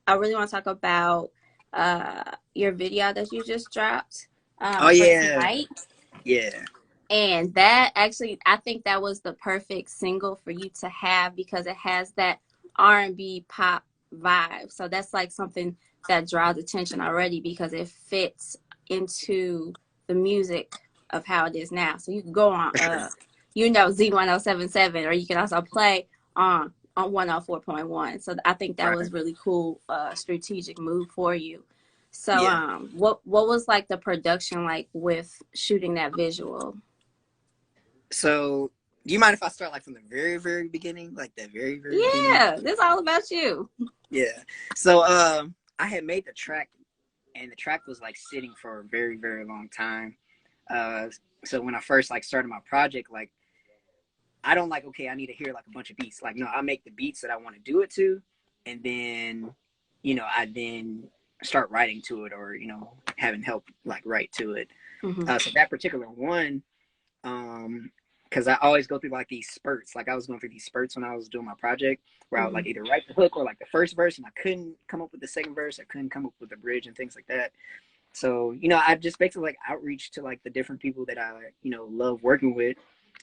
I really want to talk about your video that you just dropped Oh for yeah, tonight. yeah, And that actually, I think that was the perfect single for you to have because it has that R&B pop vibe. So that's like something that draws attention already because it fits into the music of how it is now. So you can go on, Z1077, or you can also play on 104.1. So I think that right, was really cool, strategic move for you. So yeah. what was like the production like with shooting that visual? So, do you mind if I start like from the very, very beginning, like the very, very beginning? Yeah, this all about you. Yeah. So, I had made the track, and the track was like sitting for a very, very long time. Uh, so when I first like started my project, like I don't like okay, I need to hear like a bunch of beats. Like no, I make the beats that I want to do it to, and then I then start writing to it, or having help like write to it. Hmm. So that particular one, because I always go through like these spurts. Like I was going through these spurts when I was doing my project, where I would Hmm. like either write the hook or like the first verse, and I couldn't come up with the second verse. I couldn't come up with the bridge and things like that. So I just basically like outreach to like the different people that I love working with.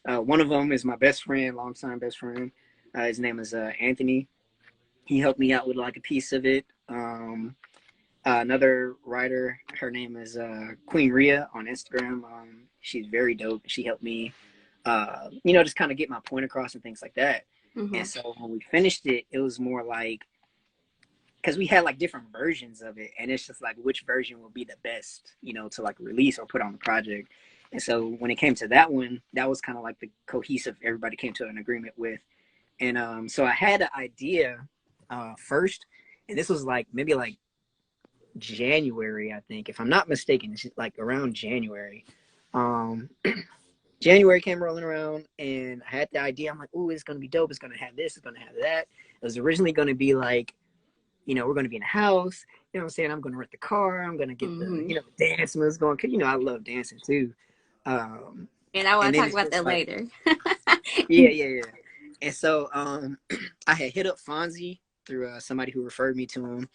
One of them is my best friend, longtime best friend. His name is Anthony. He helped me out with like a piece of it. Another writer, her name is Queen Ria on Instagram. She's very dope. She helped me, just kind of get my point across and things like that. Hmm. And so when we finished it, it was more like because we had like different versions of it, and it's just like which version will be the best, to like release or put on the project. And so when it came to that one, that was kind of like the cohesive everybody came to an agreement with. And so I had an idea first, and this was like maybe like January, I think, if I'm not mistaken. It's like around January. Um, January came rolling around, and I had the idea. I'm like, "Ooh, it's gonna be dope. It's gonna have this. It's gonna have that." It was originally gonna be like, we're gonna be in a house. You know what I'm saying? I'm gonna rent the car. I'm gonna get the, Hmm. the dance moves going. Cause I love dancing too. Um, And I want and to then talk it's about just that like, later. yeah, yeah, yeah. And so I had hit up Fonzie through somebody who referred me to him.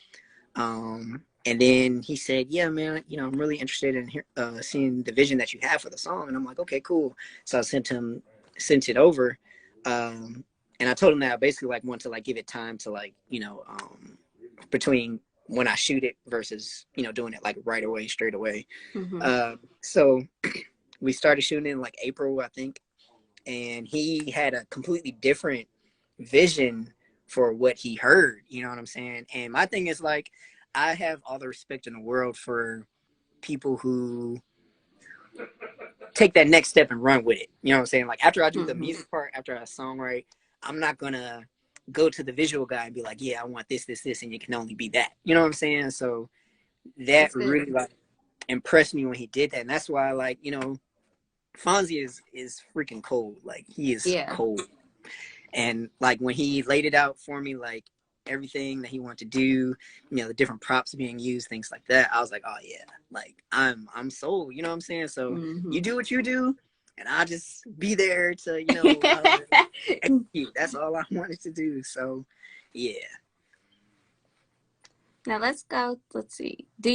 And then he said, "Yeah, man, I'm really interested in seeing the vision that you have for the song." And I'm like, "Okay, cool." So I sent it over, and I told him that I basically like want to like give it time to like between when I shoot it versus doing it like right away, straight away. Hmm. So we started shooting in like April, I think, and he had a completely different vision for what he heard. You know what I'm saying? And my thing is like, I have all the respect in the world for people who take that next step and run with it. You know what I'm saying? Like after I do the Hmm. music part, after I songwrite, I'm not gonna go to the visual guy and be like, yeah, I want this, this, this, and you can only be that. You know what I'm saying? So that That's good. really like impressed me when he did that, and that's why like Fonzie is freaking cold. Like he is Yeah. cold. And like when he laid it out for me, like everything that he wanted to do, the different props being used, things like that, I was like, oh yeah, like I'm sold. You know what I'm saying? So you Hmm. do what you do, and I'll just be there to execute. That's all I wanted to do. So yeah. Now let's go. Let's see. Do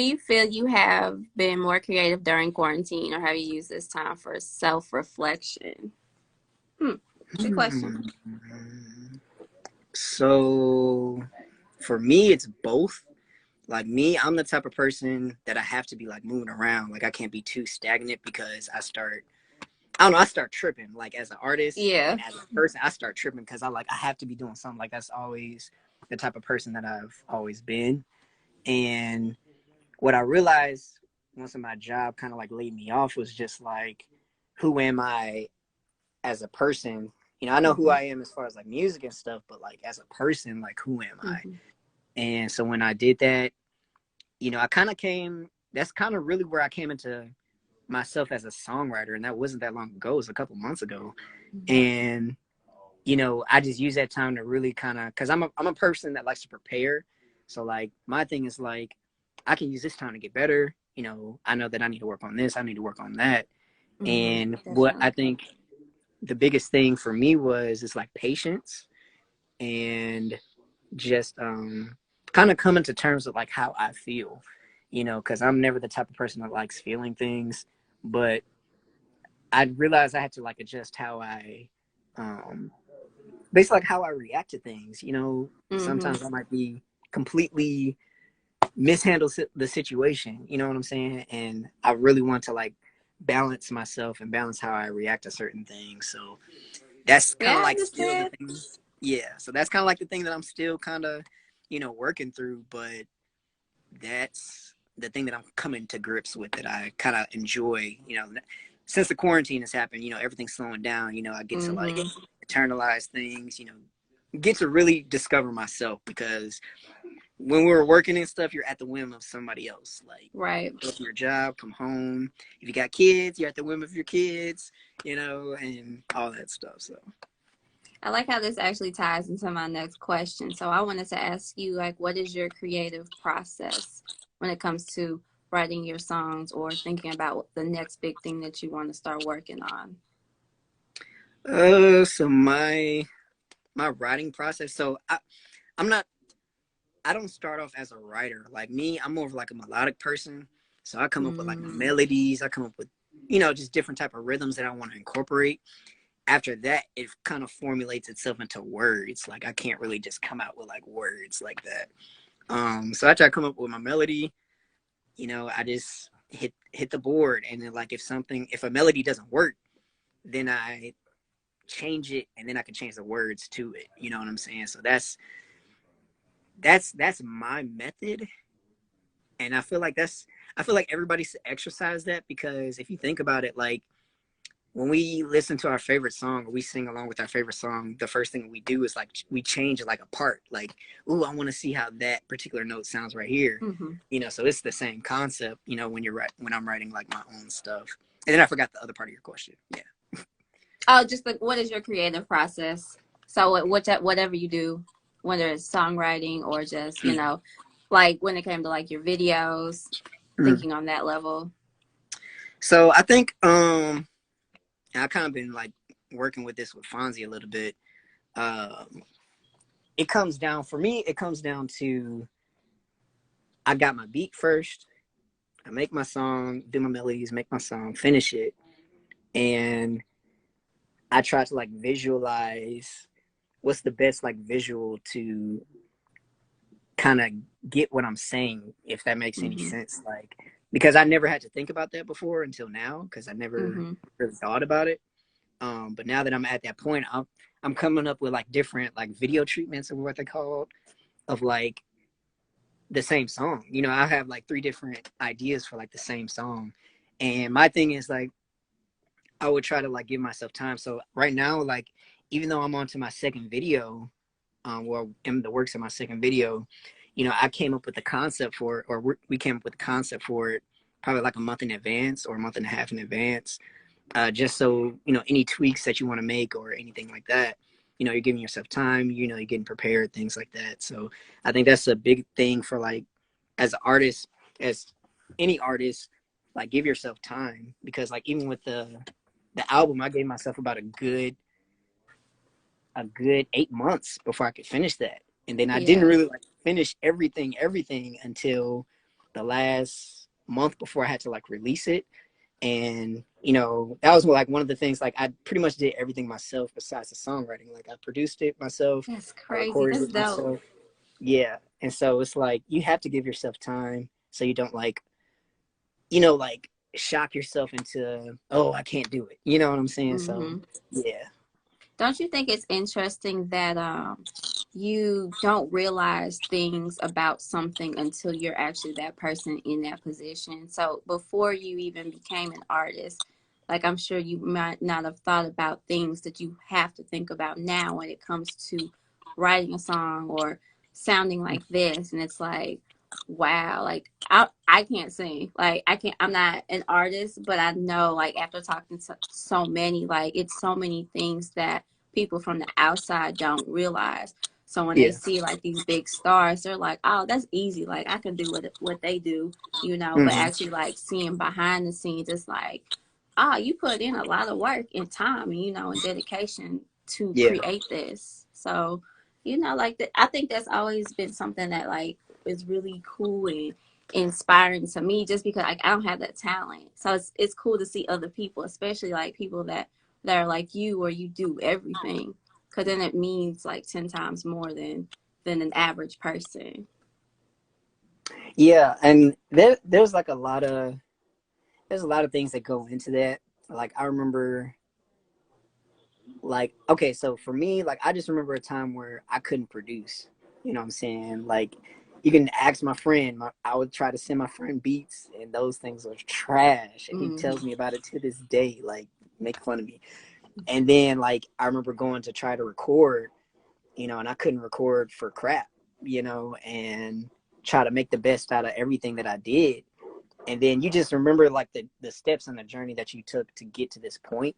you feel you have been more creative during quarantine, or have you used this time for self reflection? Hmm. Good question. Hmm. So for me, it's both. Like me, I'm the type of person that I have to be like moving around. Like I can't be too stagnant because I don't know, I start tripping. Like as an artist Yeah. and as a person, I start tripping because I have to be doing something. Like that's always the type of person that I've always been. And what I realized once my job kind of like laid me off was just like, who am I as a person? I know who Hmm. I am as far as like music and stuff, but like as a person, like who am I? Hmm. And so when I did that, I kind of came. That's kind of really where I came into myself as a songwriter, and that wasn't that long ago. It was a couple months ago, and I just use that time to really kind of because I'm a person that likes to prepare. So like my thing is like I can use this time to get better. I know that I need to work on this. I need to work on that. Hmm. And what I Definitely. think the biggest thing for me was is like patience and just kind of coming to terms with like how I feel, you know, because I'm never the type of person that likes feeling things, but I realized I had to like adjust how I, basically like how I react to things. You know, sometimes I might be completely mishandle the situation. You know what I'm saying? And I really want to like balance myself and balance how I react to certain things. So that's kind Yeah, of I like still the understand. thing. Yeah. So that's kind of like the thing that I'm still kind of, you know, working through. But that's the thing that I'm coming to grips with, that I kind of enjoy. You know, since the quarantine has happened, you know, everything's slowing down. You know, I get to like internalize things. You know, get to really discover myself, because when we were working and stuff, you're at the whim of somebody else. Like, Right. go to your job, come home. If you got kids, you're at the whim of your kids, you know, and all that stuff. So I like how this actually ties into my next question. So I wanted to ask you, like, what is your creative process when it comes to writing your songs or thinking about the next big thing that you want to start working on? so my writing process. So I'm not. I don't start off as a writer. Like me, I'm more of like a melodic person. So I come up with like my melodies. I come up with, you know, just different type of rhythms that I want to incorporate. After that, it kind of formulates itself into words. Like I can't really just come out with like words like that. So after I come up with my melody, you know, I just hit the board, and then like if a melody doesn't work, then I change it, and then I can change the words to it. You know what I'm saying? So that's my method, and I feel like everybody should exercise that, because if you think about it, like when we listen to our favorite song or we sing along with our favorite song, the first thing we do is like we change like a part. Like, ooh, I want to see how that particular note sounds right here. You know, so it's the same concept, you know, when I'm writing like my own stuff. And then I forgot the other part of your question. Yeah. Oh, just like, what is your creative process? So whatever you do, whether it's songwriting or just, you know, like when it came to like your videos, thinking on that level. So I think I kind of been like working with this with Fonzie a little bit. It comes down, for me, it comes down to, I got my beat first. I make my song, do my melodies, make my song, finish it, and I try to like visualize what's the best like visual to kind of get what I'm saying, if that makes any sense. Like, because I never had to think about that before until now, because I never really thought about it. But now that I'm at that point, I'm coming up with like different like video treatments of what they called, of like the same song. You know, I have like 3 different ideas for like the same song. And my thing is like, I would try to like give myself time. So right now, like, even though I'm on to my second video, well, in the works of my second video, you know, I came up with the concept for it, or we came up with the concept for it probably like a month in advance or a month and a half in advance. Just so, you know, any tweaks that you want to make or anything like that, you know, you're giving yourself time, you know, you're getting prepared, things like that. So I think that's a big thing for like, as an artist, as any artist, like give yourself time, because like even with the album, I gave myself about a good 8 months before I could finish that. And then I didn't really like finish everything until the last month before I had to like release it. And, you know, that was like one of the things, like I pretty much did everything myself besides the songwriting. Like I produced it myself. That's I crazy. recorded That's it dope. myself. Yeah. And so it's like, you have to give yourself time so you don't like, you know, like shock yourself into, oh, I can't do it. You know what I'm saying? So yeah. Don't you think it's interesting that you don't realize things about something until you're actually that person in that position? So before you even became an artist, like I'm sure you might not have thought about things that you have to think about now when it comes to writing a song or sounding like this. And it's like, wow, like I can't sing. Like I'm not an artist, but I know like after talking to so many, like it's so many things that people from the outside don't realize. So when they Yeah. see like these big stars, they're like, "Oh, that's easy. Like I can do what they do, you know." But actually, like seeing behind the scenes, it's like, "Ah, you put in a lot of work and time, and you know, and dedication to Yeah. create this." So You know, like I think that's always been something that like is really cool and inspiring to me, just because like I don't have that talent. So it's cool to see other people, especially like people that are like you, or you do everything, because then it means like 10 times more than an average person. Yeah, and there's a lot of things that go into that. Like I remember, like, okay, so for me, like I just remember a time where I couldn't produce. You know what I'm saying? Like you can ask my friend. I would try to send my friend beats, and those things were trash. And he Mm. tells me about it to this day, like make fun of me. And then like I remember going to try to record, and I couldn't record for crap, and try to make the best out of everything that I did. And then you just remember like the steps on the journey that you took to get to this point.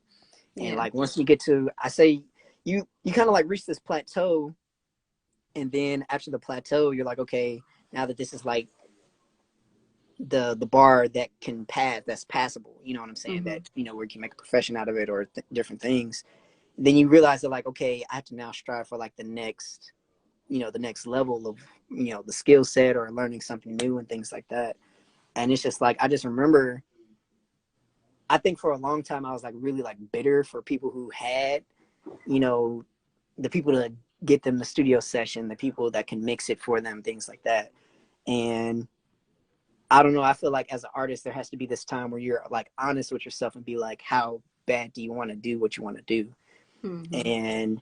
And Yeah. like once you get to, I say, you kind of like reach this plateau, and then after the plateau you're like, okay, now that this is like the bar that can pass, that's passable, you know what I'm saying, Hmm. that where you can make a profession out of it, or different things. Then you realize that like, okay, I have to now strive for like the next level of the skill set, or learning something new and things like that. And it's just like, I just remember, I think for a long time I was like really like bitter for people who had, you know, the people to get them the studio session, the people that can mix it for them, things like that. And I don't know, I feel like as an artist there has to be this time where you're like honest with yourself and be like, how bad do you want to do what you want to do? Hmm. And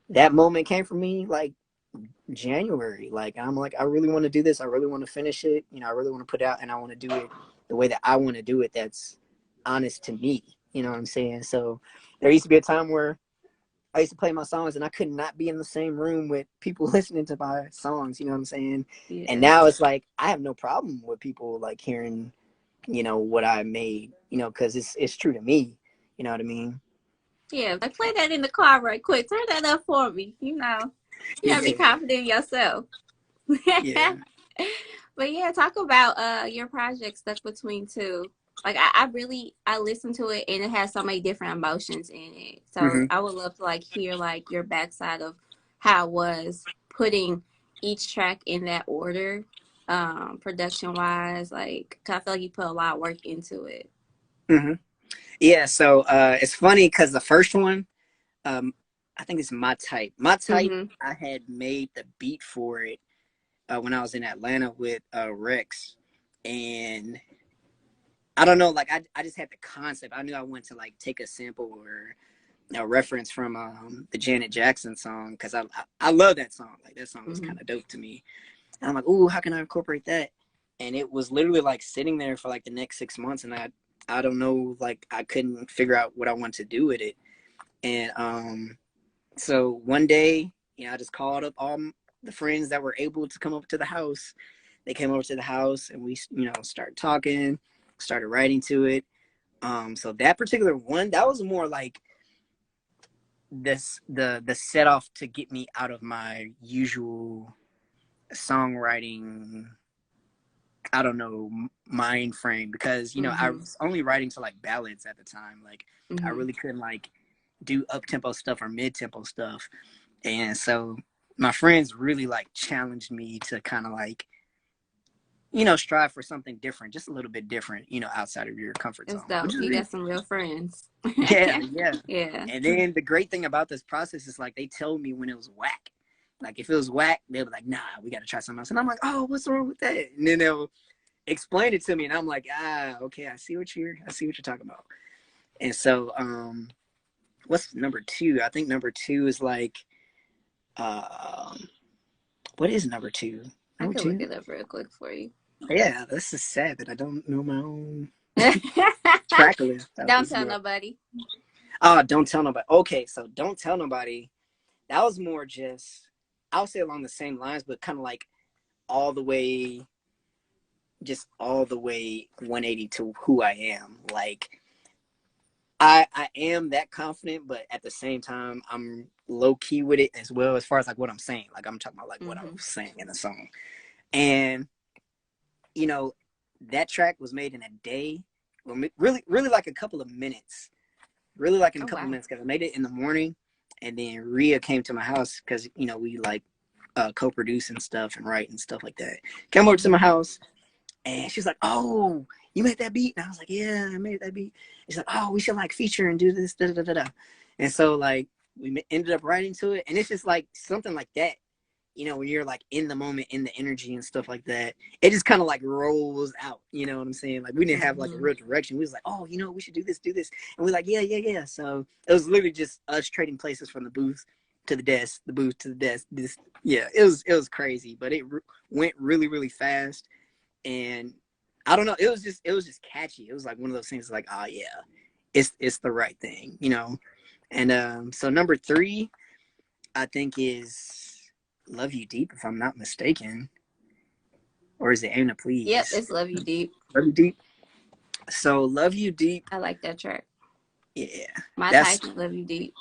that moment came for me like January. Like I'm like, I really want to do this. I really want to finish it. I really want to put it out, and I want to do it the way that I want to do it. That's honest to me. You know what I'm saying? So there used to be a time where I used to play my songs and I could not be in the same room with people listening to my songs. You know what I'm saying? And Yeah. now it's like I have no problem with people like hearing, what I made. Because it's true to me. You know what I mean? Yeah, like play that in the car right quick. Turn that up for me. You gotta be Yeah, confident in yourself. yeah. But yeah, talk about your project Stuck Between Two. Like I listened to it and it has so many different emotions in it. So Hmm. I would love to like hear like your backside of how it was putting each track in that order, production wise. Like 'cause I feel like you put a lot of work into it. Hmm. Yeah. So it's funny because the first one, um, I think it's My Type. My Type, Mm-hmm. I had made the beat for it when I was in Atlanta with Rex. And I don't know, like I just had the concept. I knew I wanted to like take a sample or a reference from the Janet Jackson song, because I love that song. Like that song was Mm-hmm. kind of dope to me. And I'm like, ooh, how can I incorporate that? And it was literally like sitting there for like the next 6 months, and I don't know, like I couldn't figure out what I wanted to do with it. And so one day, I just called up all the friends that were able to come up to the house. They came over to the house, and we, started talking, started writing to it. So that particular one, that was more like the set off to get me out of my usual songwriting, I don't know, mind frame, because I Mm-hmm. was only writing to like ballads at the time. Like I Mm-hmm. really couldn't like do up tempo stuff or mid tempo stuff. And so my friends really like challenged me to kind of like, strive for something different, just a little bit different, outside of your comfort It's zone, which dope. is You really, got some real friends. yeah, yeah. Yeah. And then the great thing about this process is like they told me when it was whack. Like if it was whack, they'll be like, nah, we got to try something else. And I'm like, oh, what's wrong with that? And then they'll explain it to me, and I'm like, okay, I see what you're talking about. And so, what's number two? I think number two is like, um, what is number two? I Number could look two? it up real quick for you. Yeah, this is sad that I don't know my own track list. Don't tell nobody. Oh, don't tell nobody. Okay, so don't tell nobody. That was more just, I would say along the same lines, but kind of like all the way, just all the way 180 to who I am. Like I am that confident, but at the same time, I'm low key with it as well, as far as like what I'm saying. Like I'm talking about like what I Hmm. was saying in the song. And you know, that track was made in a day, or really, really like a couple of minutes. Really like in a Oh couple of wow. minutes, because I made it in the morning, and then Rhea came to my house because we like co-producing stuff and writing stuff like that. Came over to my house, and she's like, "Oh, you made that beat?" And I was like, "Yeah, I made that beat." She's like, "Oh, we should like feature and do this, da da da da." And so like we ended up writing to it, and it's just like something like that. You know, when you're like in the moment, in the energy and stuff like that, it just kind of like rolls out. You know what I'm saying? Like we didn't have like a real direction. We was like, "Oh, you know, we should do this, and we're like, "Yeah, yeah, yeah." So it was literally just us trading places from the booth to the desk, the booth to the desk. This, yeah, it was crazy, but it went really, really fast, and I don't know, it was just catchy. It was like one of those things like, oh yeah, it's the right thing, you know. And so number 3, I think is Love You Deep, if I'm not mistaken. Or is it Aim to Yep, Please? it's Love You Deep. Love You Deep. So Love You Deep. I like that track. Yeah. My That's type is Love You Deep.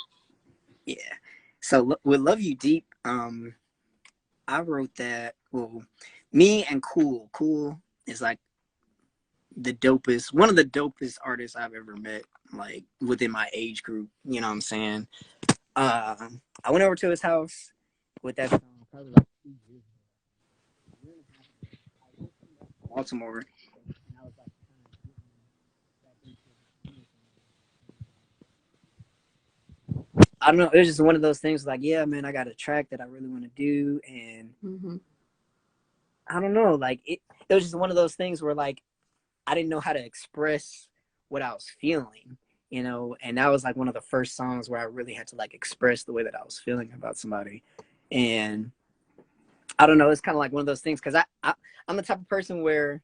yeah. So with Love You Deep, I wrote that, well, me and Cool is like one of the dopest artists I've ever met, like within my age group. You know what I'm saying? I went over to his house with that song probably like 2 years ago. Baltimore. And I was like I don't know. It was just one of those things like, yeah, man, I got a track that I really want to do. And I don't know, like it was just one of those things where like I didn't know how to express what I was feeling, you know, and that was like one of the first songs where I really had to like express the way that I was feeling about somebody. And I don't know, it's kind of like one of those things because I'm the type of person where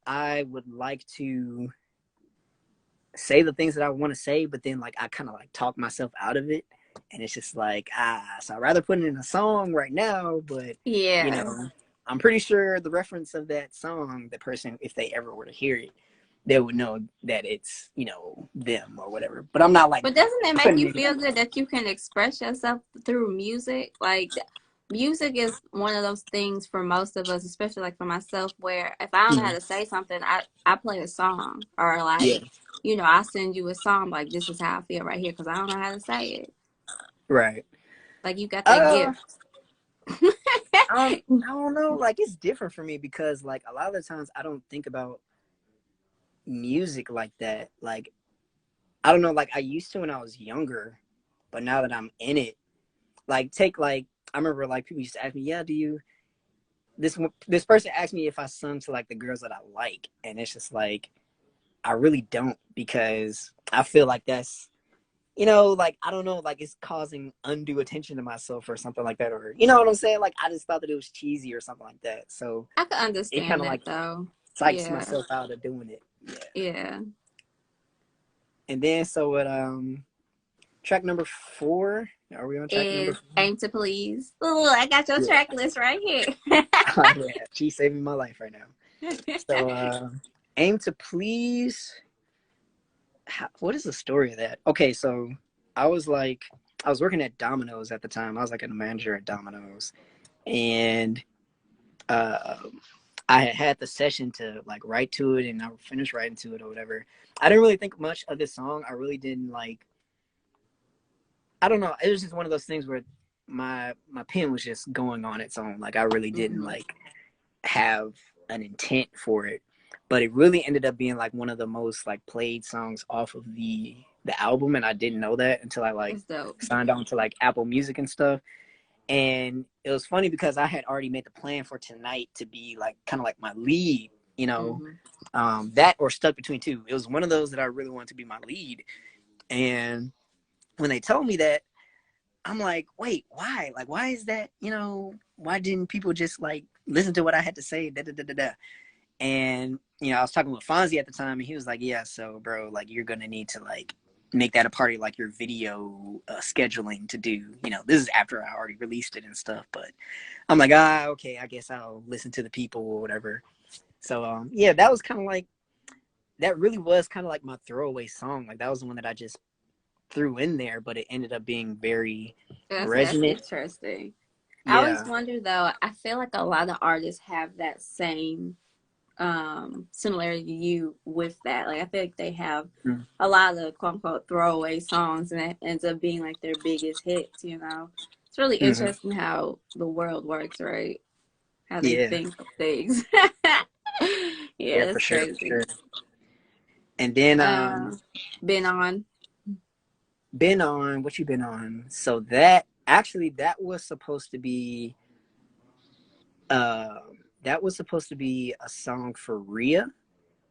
I would like to say the things that I want to say, but then like I kind of like talk myself out of it. And it's just like, so I'd rather put it in a song right now, but Yeah. you know, I'm pretty sure the reference of that song, the person, if they ever were to hear it, they would know that it's, you know, them or whatever. But I'm not like. But doesn't it make you feel good that you can express yourself through music? Like, music is one of those things for most of us, especially like for myself, where if I don't know how to say something, I play a song, or like, you know, I send you a song like, this is how I feel right here, because I don't know how to say it. Right. Like, you got that gift. I don't know. Like, it's different for me because like a lot of the times I don't think about music like that. Like, I don't know. Like I used to when I was younger, but now that I'm in it, like I remember like people used to ask me, yeah, do you? This person asked me if I sung to like the girls that I like, and it's just like I really don't, because I feel like that's, you know, like I don't know, like it's causing undue attention to myself or something like that, or you know what I'm saying? Like I just thought that it was cheesy or something like that. So I can it understand kind of that like though. psychs myself out of doing it. Yeah. And then so at track number 4, are we on track number 4? Aim to Please. Ooh, I got your track list right here. Oh, yeah, she's saving my life right now. So Aim to Please. What is the story of that? Okay, so I was working at Domino's at the time. I was like a manager at Domino's, and uh, I had the session to like write to it, and I finished writing to it or whatever. I didn't really think much of this song. I really didn't like. I don't know. It was just one of those things where my pen was just going on its own. Like I really didn't like have an intent for it, but it really ended up being like one of the most like played songs off of the album, and I didn't know that until I like signed on to like Apple Music and stuff. And it was funny because I had already made the plan for tonight to be like kind of like my lead, you know, that or Stuck Between Two. It was one of those that I really wanted to be my lead. And when they told me that, I'm like, wait, why? Like, why is that? You know, why didn't people just like listen to what I had to say? Da, da, da, da, da. And, you know, I was talking with Fonzie at the time, and he was like, yeah, so bro, like you're going to need to like make that a part of like your video scheduling to do, you know, this is after I already released it and stuff. But I'm like, okay, I guess I'll listen to the people or whatever. So, yeah, that was kind of like, that really was kind of like my throwaway song. Like that was the one that I just threw in there, but it ended up being very resonant. That's interesting. Yeah. I always wonder though, I feel like a lot of artists have that same similarity to you with that. Like I feel like they have a lot of quote unquote throwaway songs, and it ends up being like their biggest hits, you know. It's really Hmm. interesting how the world works, right? How they Yeah, think of things. yeah, Yeah, for that's sure, for crazy. sure. And then Uh, been on. been on what you been on. So that actually uh that was supposed to be a song for Rhea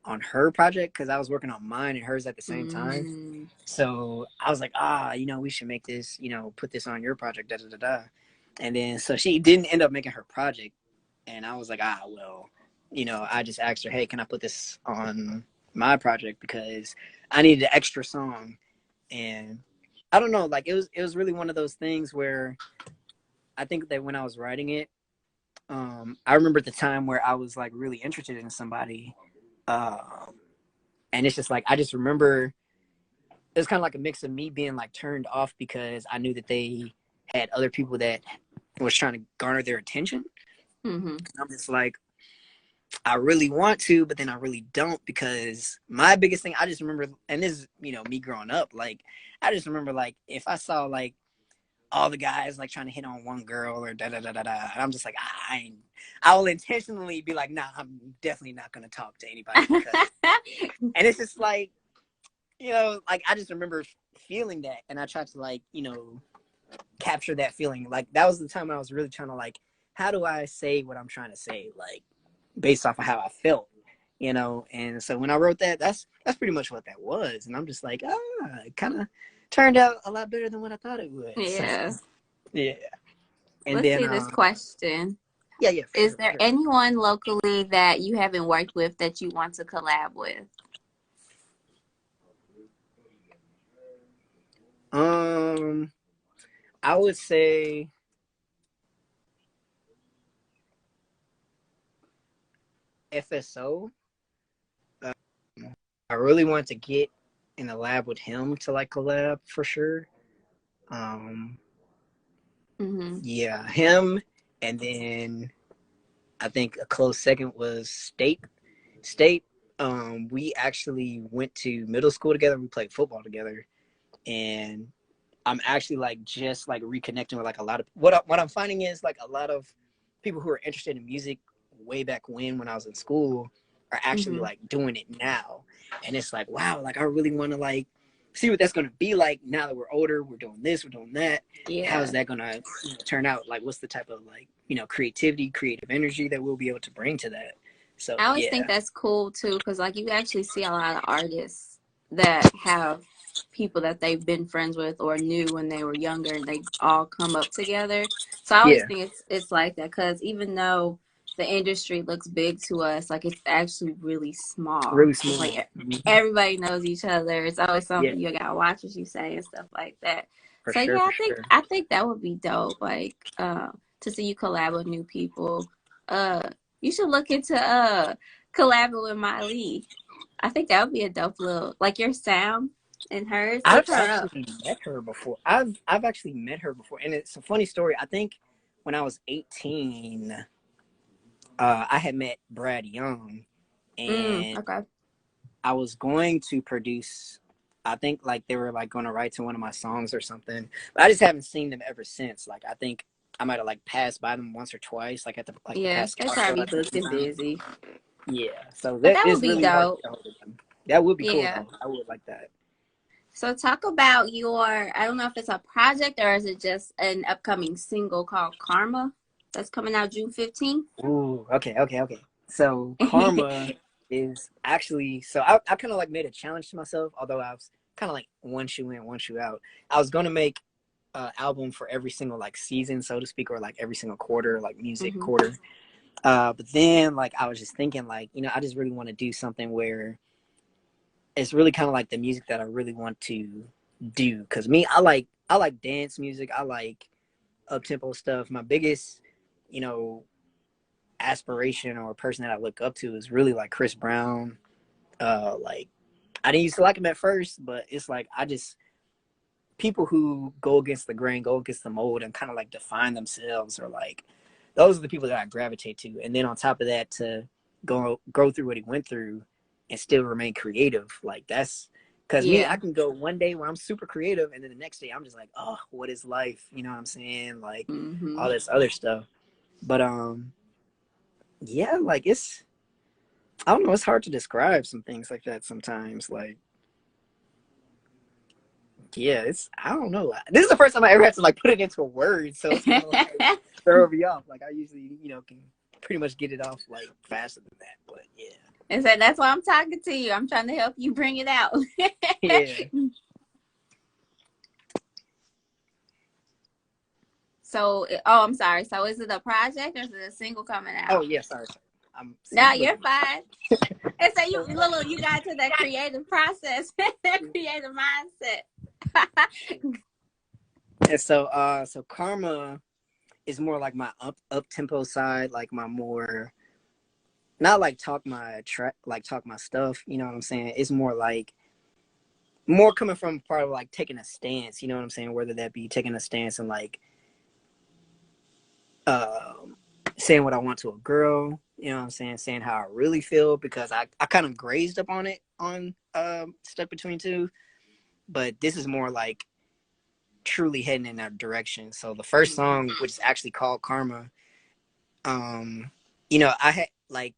on her project because I was working on mine and hers at the same time. Mm, So I was like, we should make this, put this on your project, da da da da. And then so she didn't end up making her project, and I was like, well, I just asked her, hey, can I put this on my project because I needed an extra song, and I don't know, like it was really one of those things where I think that when I was writing it, I remember the time where I was like really interested in somebody, um, and it's just like I just remember it was kind of like a mix of me being like turned off because I knew that they had other people that was trying to garner their attention. mm-hmm. I'm just like, I really want to, but then I really don't because my biggest thing I just remember, and this is me growing up, like I just remember like if I saw like all the guys like trying to hit on one girl or da da da da da, and I'm just like I will intentionally be like, nah, I'm definitely not gonna talk to anybody because, and it's just like like I just remember feeling that, and I tried to like capture that feeling. Like that was the time I was really trying to like, how do I say what I'm trying to say, like based off of how I felt, And so when I wrote that, that's pretty much what that was, and I'm just like, it kind of turned out a lot better than what I thought it would. So Yeah. yeah, and Let's then see this question. yeah, for Is sure, for there sure. anyone locally that you haven't worked with that you want to collab with? Um, I would say FSO. Uh, I really want to get in a lab with him to like collab for sure. Um, Mm-hmm. yeah, him, and then I think a close second was State. State. We actually went to middle school together. We played football together, and I'm actually like just like reconnecting with like a lot of what I'm finding is like a lot of people who are interested in music way back when I was in school are actually Mm-hmm. like doing it now, and it's like wow, like I really want to like see what that's gonna be like now that we're older. We're doing this, we're doing that. How is Yeah. that gonna turn out? Like, what's the type of like creativity, creative energy that we'll be able to bring to that? So I always think yeah, that's cool too, because like you actually see a lot of artists that have people that they've been friends with or knew when they were younger, and they all come up together. So I always yeah, think it's like that, because even though the industry looks big to us, like it's actually really small. really It's small. like Mm-hmm. everybody knows each other. It's always Yeah, something you gotta watch what you say and stuff like that. for So sure, yeah, for I think sure. I think that would be dope. Like to see you collab with new people. You should look into collabing with Miley. I think that would be a dope little, like your sound and hers. Look I've her up. actually met her before. I've actually met her before, and it's a funny story. I think when I was 18, I had met Brad Young, and Okay. I was going to produce. I think like they were like going to write to one of my songs or something, but I just haven't seen them ever since. Like I think I might have like passed by them once or twice, like at the Yeah, past they car show probably I took booked them and down. busy, Yeah, so but that that would is be really hard to dope. get a hold of them. That would be cool Yeah. though. I would like that. So talk about your, I don't know if it's a project or is it just an upcoming single called Karma that's coming out June 15th. Ooh, okay, okay, okay. So karma is actually so I kind of like made a challenge to myself, although I was kind of like one shoe in, one shoe out. I was gonna make an album for every single like season, so to speak, or like every single quarter, like music Hmm. quarter. But then like I was just thinking like I just really want to do something where it's really kind of like the music that I really want to do. Cause me, I like dance music. I like up tempo stuff. My biggest, you know, aspiration or a person that I look up to is really like Chris Brown. Like I didn't used to like him at first, but it's like I just people who go against the grain, go against the mold, and kind of like define themselves, or like those are the people that I gravitate to. And then on top of that, to go through what he went through and still remain creative, like Because me, I Yeah. can go one day where I'm super creative, and then the next day I'm just like, oh, what is life? You know what I'm saying? Like Hmm. all this other stuff. But yeah, like it's, I don't know, it's hard to describe some things like that sometimes. Like, yeah, it's, I don't know. This is the first time I ever had to like put it into a word, so it's kind of like throw me off. Like I usually, can pretty much get it off like faster than that. But yeah, And so that's why I'm talking to you. I'm trying to help you bring it out. yeah. So, oh, I'm sorry. So, is it a project or is it a single coming Oh out? yeah, sorry. I'm see No, you you're looking. fine. And so So, you got to that creative process, that creative mindset. and so Karma is more like my up tempo side, like my more, not like talk my track, like talk my stuff. You know what I'm saying? It's more like more coming from part of like taking a stance. You know what I'm saying? Whether that be taking a stance and like um, saying what I want to a girl. You know what I'm saying? Saying how I really feel, because I kind of grazed up on it on Stuck Between Two, but this is more like truly heading in that direction. So the first Mhm. song, which is actually called Karma, um, I had like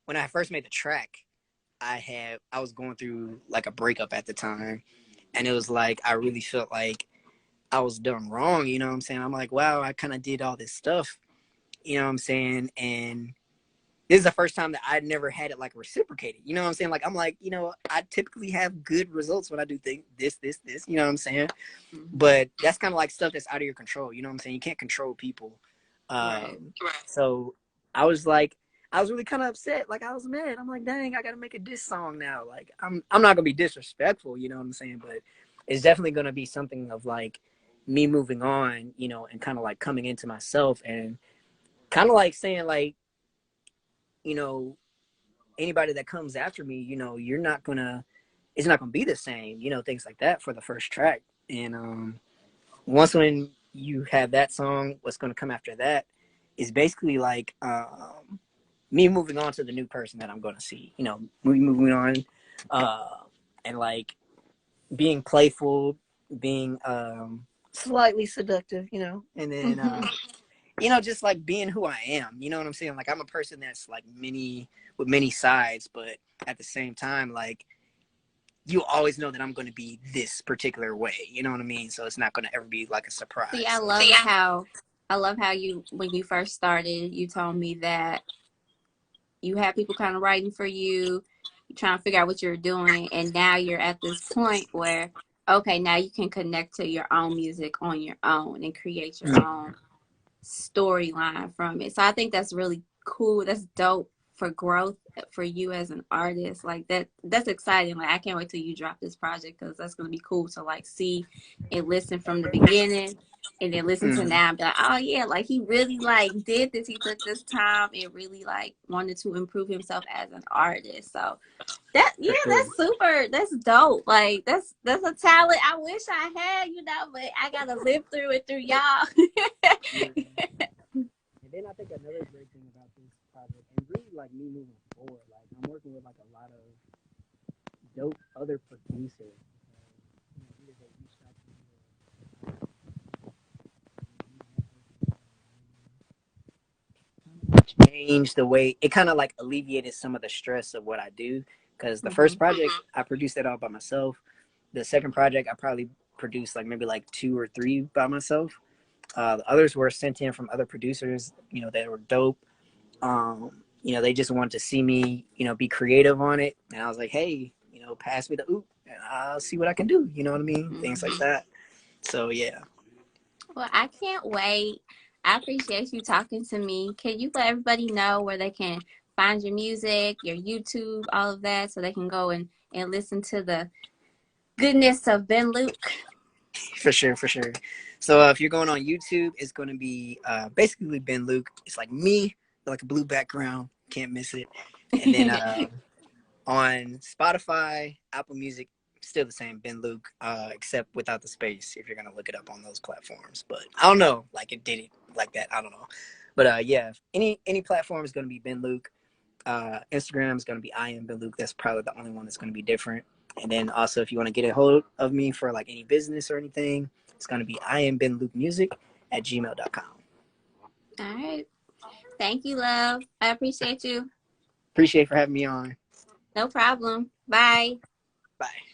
when I first made the track, I was going through like a breakup at the time, and it was like I really felt like I was done wrong. You know what I'm saying? I'm like, wow, I kind of did all this stuff. You know what I'm saying? And this is the first time that I'd never had it like reciprocated. You know what I'm saying? Like I'm like, I typically have good results when I do this. You know what I'm saying? Mhm. But that's kind of like stuff that's out of your control. You know what I'm saying? You can't control people. Right. So I was like, I was really kind of upset. Like I was mad. I'm like, dang, I got to make a diss song now. Like I'm not gonna be disrespectful. You know what I'm saying? But it's definitely gonna be something of like me moving on. And kind of like coming into myself and kind of like saying like, you know, anybody that comes after me, you're not gonna, it's not gonna be the same. Things like that for the first track. And once when you have that song, what's going to come after that is basically like me moving on to the new person that I'm going to see. Moving on, uh, and like being playful, being slightly seductive. And then Mhm. just like being who I am. You know what I'm saying? Like I'm a person that's like many with many sides, but at the same time, like you always know that I'm going to be this particular way. You know what I mean? So it's not going to ever be like a See, surprise. So it's, I love how you, when you first started, you told me that you had people kind of writing for you, you trying to figure out what you're doing, and now you're at this point where, okay, now you can connect to your own music on your own and create your own storyline from it. So I think that's really cool. That's dope for growth for you as an artist. Like that's exciting. Like I can't wait till you drop this project because that's gonna be cool to like see and listen from the beginning and then listen to mm, now and be like, oh yeah, like he really like did this. He took this time and really like wanted to improve himself as an artist. So that, yeah, for sure. that's super. That's dope. Like that's a talent I wish I had, but I gotta live through it through y'all. Yeah. And then I think another great thing about this project, and really like me moving forward, like I'm working with like a lot of dope other producers. Changed the way it kind of like alleviated some of the stress of what I do. Because the Hmm. first project I produced it all by myself. The second project I probably produced like maybe like two or three by myself. The others were sent in from other producers, that were dope. They just wanted to see me, be creative on it. And I was like, hey, pass me the oop and I'll see what I can do. You know what I mean? Things like Hmm. that. So yeah. Well, I can't wait. I appreciate you talking to me. Can you let everybody know where they can find your music, your YouTube, all of that, so they can go and listen to the goodness of Ben Luke? For sure, for sure. So if you're going on YouTube, it's going to be basically Ben Luke. It's like me, like a blue background. Can't miss it. And then on Spotify, Apple Music, still the same, Ben Luke, except without the space if you're going to look it up on those platforms. But I don't know, like it did it like that. I don't know. But yeah, any platform is going to be Ben Luke. Instagram is going to be I am Ben Luke. That's probably the only one that's going to be different. And then also, if you want to get a hold of me for like any business or anything, it's going to be iambenlukemusic@gmail.com. All right. Thank you, love. I appreciate you. Appreciate for having me on. No problem. Bye. Bye.